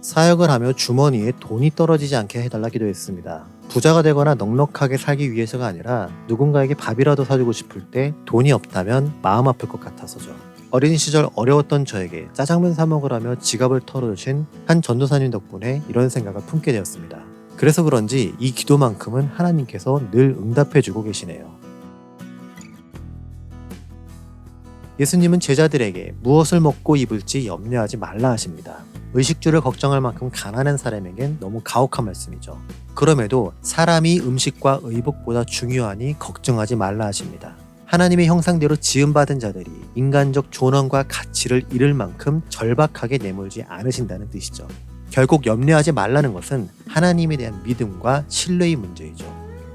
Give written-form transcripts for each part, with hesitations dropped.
사역을 하며 주머니에 돈이 떨어지지 않게 해달라 기도했습니다. 부자가 되거나 넉넉하게 살기 위해서가 아니라 누군가에게 밥이라도 사주고 싶을 때 돈이 없다면 마음 아플 것 같아서죠. 어린 시절 어려웠던 저에게 짜장면 사 먹으라며 지갑을 털어주신 한 전도사님 덕분에 이런 생각을 품게 되었습니다. 그래서 그런지 이 기도만큼은 하나님께서 늘 응답해주고 계시네요. 예수님은 제자들에게 무엇을 먹고 입을지 염려하지 말라 하십니다. 의식주를 걱정할 만큼 가난한 사람에겐 너무 가혹한 말씀이죠. 그럼에도 사람이 음식과 의복보다 중요하니 걱정하지 말라 하십니다. 하나님의 형상대로 지음받은 자들이 인간적 존엄과 가치를 잃을 만큼 절박하게 내몰지 않으신다는 뜻이죠. 결국 염려하지 말라는 것은 하나님에 대한 믿음과 신뢰의 문제이죠.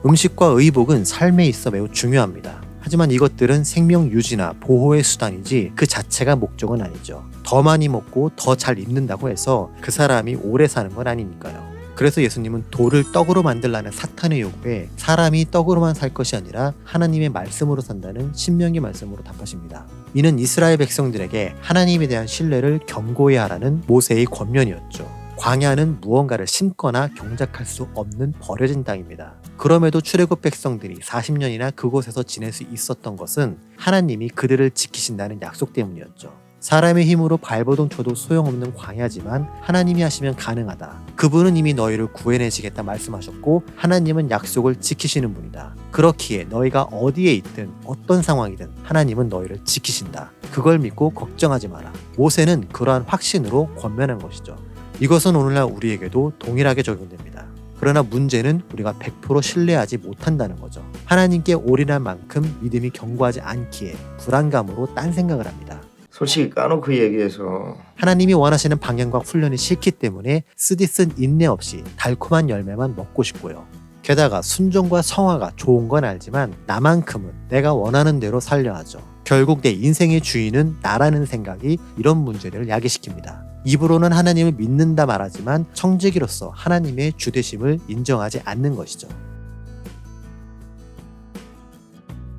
음식과 의복은 삶에 있어 매우 중요합니다. 하지만 이것들은 생명 유지나 보호의 수단이지 그 자체가 목적은 아니죠. 더 많이 먹고 더 잘 입는다고 해서 그 사람이 오래 사는 건 아니니까요. 그래서 예수님은 돌을 떡으로 만들라는 사탄의 요구에 사람이 떡으로만 살 것이 아니라 하나님의 말씀으로 산다는 신명기 말씀으로 답하십니다. 이는 이스라엘 백성들에게 하나님에 대한 신뢰를 견고히 하라는 모세의 권면이었죠. 광야는 무언가를 심거나 경작할 수 없는 버려진 땅입니다. 그럼에도 출애굽 백성들이 40년이나 그곳에서 지낼 수 있었던 것은 하나님이 그들을 지키신다는 약속 때문이었죠. 사람의 힘으로 발버둥 쳐도 소용없는 광야지만 하나님이 하시면 가능하다. 그분은 이미 너희를 구해내시겠다 말씀하셨고 하나님은 약속을 지키시는 분이다. 그렇기에 너희가 어디에 있든 어떤 상황이든 하나님은 너희를 지키신다. 그걸 믿고 걱정하지 마라. 모세는 그러한 확신으로 권면한 것이죠. 이것은 오늘날 우리에게도 동일하게 적용됩니다. 그러나 문제는 우리가 100% 신뢰하지 못한다는 거죠. 하나님께 올인한 만큼 믿음이 견고하지 않기에 불안감으로 딴 생각을 합니다. 솔직히 까놓고 얘기해서 하나님이 원하시는 방향과 훈련이 싫기 때문에 쓰디쓴 인내 없이 달콤한 열매만 먹고 싶고요. 게다가 순종과 성화가 좋은 건 알지만 나만큼은 내가 원하는 대로 살려 하죠. 결국 내 인생의 주인은 나라는 생각이 이런 문제를 야기시킵니다. 입으로는 하나님을 믿는다 말하지만 청지기로서 하나님의 주되심을 인정하지 않는 것이죠.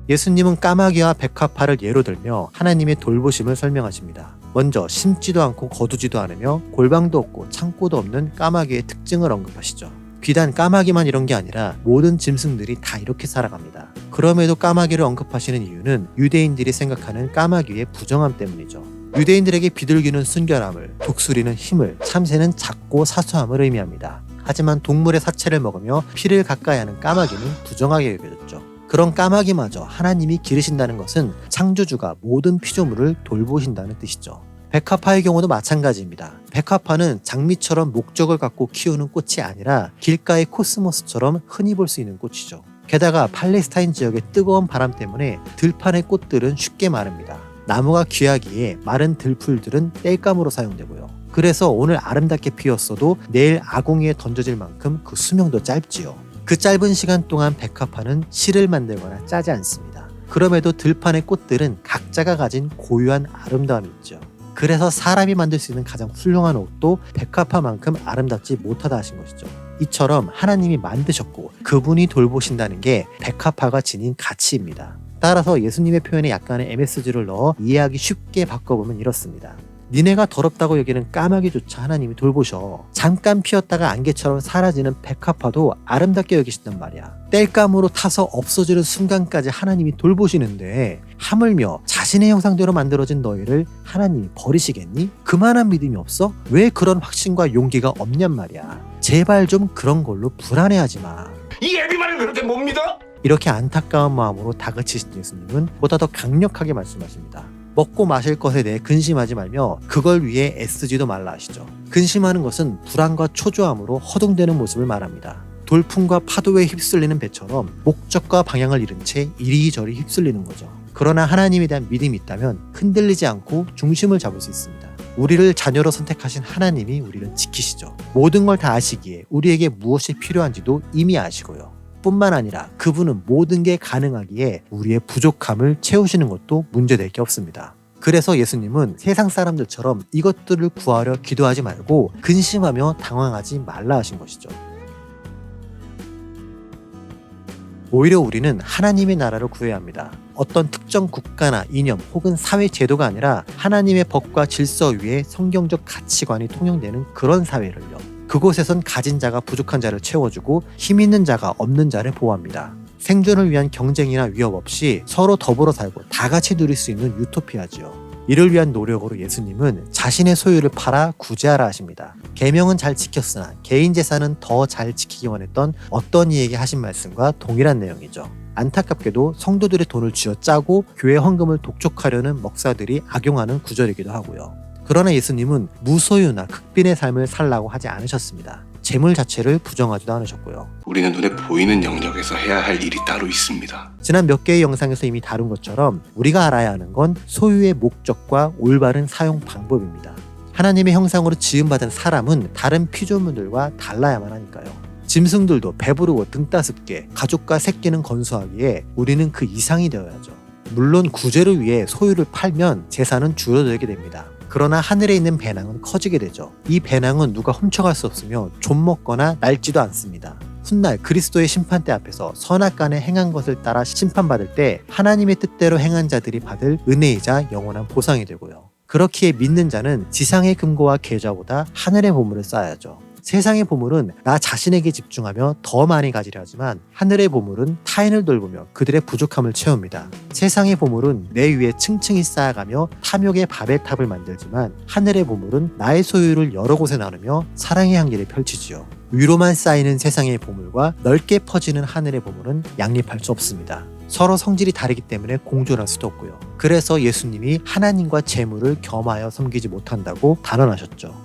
예수님은 까마귀와 백합화를 예로 들며 하나님의 돌보심을 설명하십니다. 먼저 심지도 않고 거두지도 않으며 골방도 없고 창고도 없는 까마귀의 특징을 언급하시죠. 비단 까마귀만 이런 게 아니라 모든 짐승들이 다 이렇게 살아갑니다. 그럼에도 까마귀를 언급하시는 이유는 유대인들이 생각하는 까마귀의 부정함 때문이죠. 유대인들에게 비둘기는 순결함을, 독수리는 힘을, 참새는 작고 사소함을 의미합니다. 하지만 동물의 사체를 먹으며 피를 가까이 하는 까마귀는 부정하게 여겨졌죠. 그런 까마귀마저 하나님이 기르신다는 것은 창조주가 모든 피조물을 돌보신다는 뜻이죠. 백합화의 경우도 마찬가지입니다. 백합화는 장미처럼 목적을 갖고 키우는 꽃이 아니라 길가의 코스모스처럼 흔히 볼 수 있는 꽃이죠. 게다가 팔레스타인 지역의 뜨거운 바람 때문에 들판의 꽃들은 쉽게 마릅니다. 나무가 귀하기에 마른 들풀들은 땔감으로 사용되고요. 그래서 오늘 아름답게 피었어도 내일 아궁이에 던져질 만큼 그 수명도 짧지요. 그 짧은 시간 동안 백합화는 실을 만들거나 짜지 않습니다. 그럼에도 들판의 꽃들은 각자가 가진 고유한 아름다움이 있죠. 그래서 사람이 만들 수 있는 가장 훌륭한 옷도 백합화만큼 아름답지 못하다 하신 것이죠. 이처럼 하나님이 만드셨고 그분이 돌보신다는 게 백합화가 지닌 가치입니다. 따라서 예수님의 표현에 약간의 MSG를 넣어 이해하기 쉽게 바꿔보면 이렇습니다. 니네가 더럽다고 여기는 까마귀조차 하나님이 돌보셔. 잠깐 피었다가 안개처럼 사라지는 백합화도 아름답게 여기신단 말이야. 땔감으로 타서 없어지는 순간까지 하나님이 돌보시는데 하물며 자신의 형상대로 만들어진 너희를 하나님이 버리시겠니? 그만한 믿음이 없어? 왜 그런 확신과 용기가 없냔 말이야. 제발 좀 그런 걸로 불안해하지 마. 이 애비만은 그렇게 못 믿어? 이렇게 안타까운 마음으로 다그치신 예수님은 보다 더 강력하게 말씀하십니다. 먹고 마실 것에 대해 근심하지 말며 그걸 위해 애쓰지도 말라 하시죠. 근심하는 것은 불안과 초조함으로 허둥대는 모습을 말합니다. 돌풍과 파도에 휩쓸리는 배처럼 목적과 방향을 잃은 채 이리저리 휩쓸리는 거죠. 그러나 하나님에 대한 믿음이 있다면 흔들리지 않고 중심을 잡을 수 있습니다. 우리를 자녀로 선택하신 하나님이 우리를 지키시죠. 모든 걸 다 아시기에 우리에게 무엇이 필요한지도 이미 아시고요. 뿐만 아니라 그분은 모든 게 가능하기에 우리의 부족함을 채우시는 것도 문제될 게 없습니다. 그래서 예수님은 세상 사람들처럼 이것들을 구하려 기도하지 말고 근심하며 당황하지 말라 하신 것이죠. 오히려 우리는 하나님의 나라를 구해야 합니다. 어떤 특정 국가나 이념 혹은 사회 제도가 아니라 하나님의 법과 질서 위에 성경적 가치관이 통용되는 그런 사회를요. 그곳에선 가진 자가 부족한 자를 채워주고 힘 있는 자가 없는 자를 보호합니다. 생존을 위한 경쟁이나 위협 없이 서로 더불어 살고 다 같이 누릴 수 있는 유토피아지요. 이를 위한 노력으로 예수님은 자신의 소유를 팔아 구제하라 하십니다. 계명은 잘 지켰으나 개인 재산은 더 잘 지키기 원했던 어떤 이에게 하신 말씀과 동일한 내용이죠. 안타깝게도 성도들의 돈을 쥐어짜고 교회 헌금을 독촉하려는 목사들이 악용하는 구절이기도 하고요. 그러나 예수님은 무소유나 극빈의 삶을 살라고 하지 않으셨습니다. 재물 자체를 부정하지도 않으셨고요. 우리는 눈에 보이는 영역에서 해야 할 일이 따로 있습니다. 지난 몇 개의 영상에서 이미 다룬 것처럼 우리가 알아야 하는 건 소유의 목적과 올바른 사용 방법입니다. 하나님의 형상으로 지음받은 사람은 다른 피조물들과 달라야만 하니까요. 짐승들도 배부르고 등 따숩게 가족과 새끼는 건수하기에 우리는 그 이상이 되어야죠. 물론 구제를 위해 소유를 팔면 재산은 줄어들게 됩니다. 그러나 하늘에 있는 배낭은 커지게 되죠. 이 배낭은 누가 훔쳐갈 수 없으며 좀먹거나 낡지도 않습니다. 훗날 그리스도의 심판대 앞에서 선악간에 행한 것을 따라 심판받을 때 하나님의 뜻대로 행한 자들이 받을 은혜이자 영원한 보상이 되고요. 그렇기에 믿는 자는 지상의 금고와 계좌보다 하늘의 보물을 쌓아야죠. 세상의 보물은 나 자신에게 집중하며 더 많이 가지려 하지만 하늘의 보물은 타인을 돌보며 그들의 부족함을 채웁니다. 세상의 보물은 내 위에 층층이 쌓아가며 탐욕의 바벨탑을 만들지만 하늘의 보물은 나의 소유를 여러 곳에 나누며 사랑의 향기를 펼치지요. 위로만 쌓이는 세상의 보물과 넓게 퍼지는 하늘의 보물은 양립할 수 없습니다. 서로 성질이 다르기 때문에 공존할 수도 없고요. 그래서 예수님이 하나님과 재물을 겸하여 섬기지 못한다고 단언하셨죠.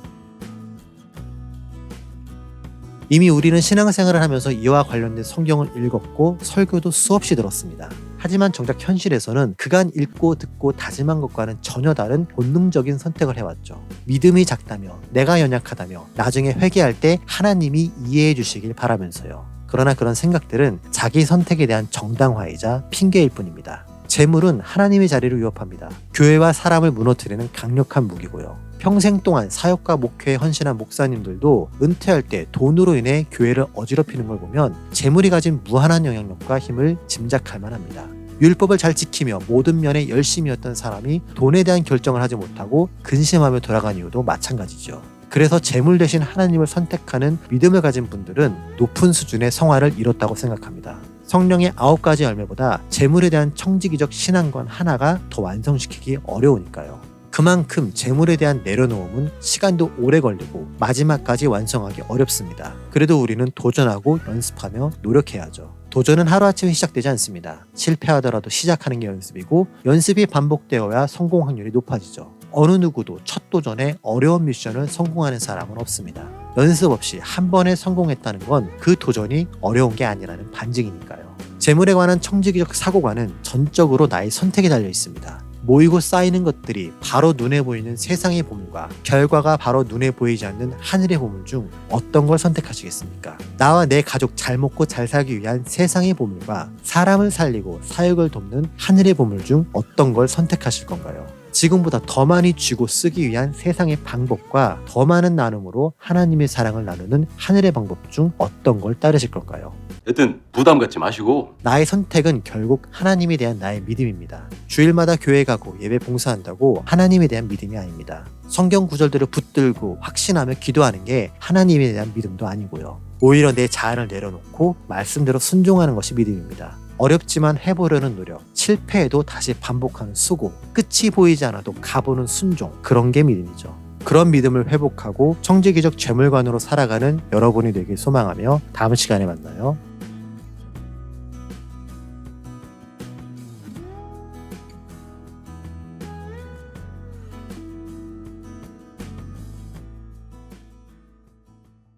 이미 우리는 신앙생활을 하면서 이와 관련된 성경을 읽었고 설교도 수없이 들었습니다. 하지만 정작 현실에서는 그간 읽고 듣고 다짐한 것과는 전혀 다른 본능적인 선택을 해왔죠. 믿음이 작다며 내가 연약하다며 나중에 회개할 때 하나님이 이해해 주시길 바라면서요. 그러나 그런 생각들은 자기 선택에 대한 정당화이자 핑계일 뿐입니다. 재물은 하나님의 자리를 위협합니다. 교회와 사람을 무너뜨리는 강력한 무기고요. 평생 동안 사역과 목회에 헌신한 목사님들도 은퇴할 때 돈으로 인해 교회를 어지럽히는 걸 보면 재물이 가진 무한한 영향력과 힘을 짐작할 만합니다. 율법을 잘 지키며 모든 면에 열심이었던 사람이 돈에 대한 결정을 하지 못하고 근심하며 돌아간 이유도 마찬가지죠. 그래서 재물 대신 하나님을 선택하는 믿음을 가진 분들은 높은 수준의 성화를 이뤘다고 생각합니다. 성령의 9가지 열매보다 재물에 대한 청지기적 신앙관 하나가 더 완성시키기 어려우니까요. 그만큼 재물에 대한 내려놓음은 시간도 오래 걸리고 마지막까지 완성하기 어렵습니다. 그래도 우리는 도전하고 연습하며 노력해야죠. 도전은 하루아침에 시작되지 않습니다. 실패하더라도 시작하는 게 연습이고 연습이 반복되어야 성공 확률이 높아지죠. 어느 누구도 첫 도전에 어려운 미션을 성공하는 사람은 없습니다. 연습 없이 한 번에 성공했다는 건 그 도전이 어려운 게 아니라는 반증이니까요. 재물에 관한 청지기적 사고관은 전적으로 나의 선택에 달려 있습니다. 모이고 쌓이는 것들이 바로 눈에 보이는 세상의 보물과 결과가 바로 눈에 보이지 않는 하늘의 보물 중 어떤 걸 선택하시겠습니까? 나와 내 가족 잘 먹고 잘 살기 위한 세상의 보물과 사람을 살리고 사역을 돕는 하늘의 보물 중 어떤 걸 선택하실 건가요? 지금보다 더 많이 쥐고 쓰기 위한 세상의 방법과 더 많은 나눔으로 하나님의 사랑을 나누는 하늘의 방법 중 어떤 걸 따르실 건가요? 여튼 부담 갖지 마시고 나의 선택은 결국 하나님에 대한 나의 믿음입니다. 주일마다 교회 가고 예배 봉사한다고 하나님에 대한 믿음이 아닙니다. 성경 구절들을 붙들고 확신하며 기도하는 게 하나님에 대한 믿음도 아니고요. 오히려 내 자아를 내려놓고 말씀대로 순종하는 것이 믿음입니다. 어렵지만 해보려는 노력, 실패해도 다시 반복하는 수고, 끝이 보이지 않아도 가보는 순종, 그런 게 믿음이죠. 그런 믿음을 회복하고 청지기적 재물관으로 살아가는 여러분이 되길 소망하며 다음 시간에 만나요.